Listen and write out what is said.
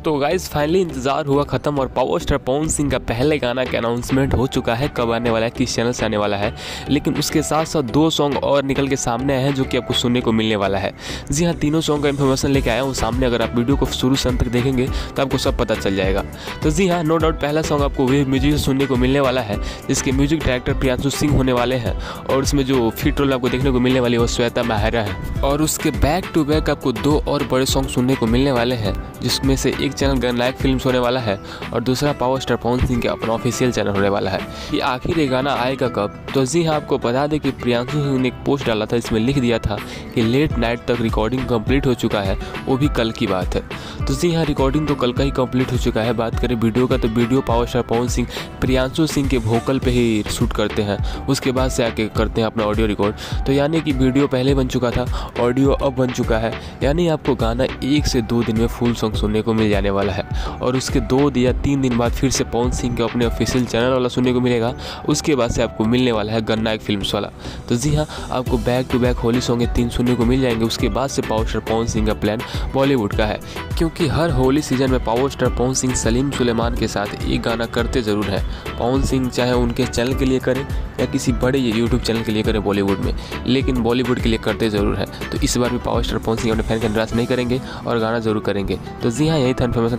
तो guys finally इंतज़ार हुआ ख़त्म और पावर स्टार पवन सिंह का पहले गाना का अनाउंसमेंट हो चुका है, कब आने वाला है, किस चैनल से आने वाला है। लेकिन उसके साथ साथ 2 सॉन्ग और निकल के सामने आए हैं जो कि आपको सुनने को मिलने वाला है। जी हाँ, तीनों सॉन्ग का इन्फॉर्मेशन लेके आया हूँ सामने। अगर आप वीडियो को शुरू से अंत तक देखेंगे तो आपको सब पता चल जाएगा। तो जी हाँ, नो डाउट पहला सॉन्ग आपको वेव म्यूजिक से सुनने को मिलने वाला है, जिसके म्यूजिक डायरेक्टर प्रियांशु सिंह होने वाले हैं और इसमें जो फीट रोल आपको देखने को मिलने वाली है वो श्वेता मेहरा है। और उसके बैक टू बैक आपको 2 और बड़े सॉन्ग सुनने को मिलने वाले हैं, जिसमें से एक चैनल गनलायक फिल्म्स होने वाला है और दूसरा पावर स्टार पवन सिंह का अपना ऑफिशियल चैनल होने वाला है। कि आखिर ये गाना आएगा कब? तो जी हाँ, आपको बता दें कि प्रियांशु सिंह ने एक पोस्ट डाला था, इसमें लिख दिया था कि लेट नाइट तक रिकॉर्डिंग कंप्लीट हो चुका है, वो भी कल की बात है। तो जी हाँ, रिकॉर्डिंग तो कल का ही कंप्लीट हो चुका है। बात करें वीडियो का, तो video power star Pawan Singh Priyanshu Singh के वोकल पे ही शूट करते हैं, उसके बाद से आके करते हैं अपना ऑडियो रिकॉर्ड। तो यानी कि वीडियो पहले बन चुका था, ऑडियो अब बन चुका है, यानी आपको गाना 1 से 2 दिन में फुल सॉन्ग सुनने को मिल जाने वाला है। और उसके 2 या 3 दिन बाद फिर से पवन सिंह के अपने ऑफिशियल चैनल वाला सुनने को मिलेगा। उसके बाद से आपको मिलने वाला है गननायक फिल्म्स वाला। तो जी हाँ, आपको back to back Holi song 3 सुनने को मिल जाएंगे। उसके बाद से पावर स्टार पवन सिंह का प्लान बॉलीवुड का है, क्योंकि हर होली सीजन में पावर स्टार पवन सिंह सलीम सुलेमान के साथ एक गाना करते ज़रूर है। पवन सिंह चाहे उनके चैनल के लिए करें या किसी बड़े यूट्यूब चैनल के लिए करें बॉलीवुड में, लेकिन बॉलीवुड के लिए करते ज़रूर है। तो इस बार भी पावर स्टार पवन सिंह अपने फैन का निराश नहीं करेंगे और गाना ज़रूर करेंगे। तो जी हाँ, यही था इन्फॉर्मेशन।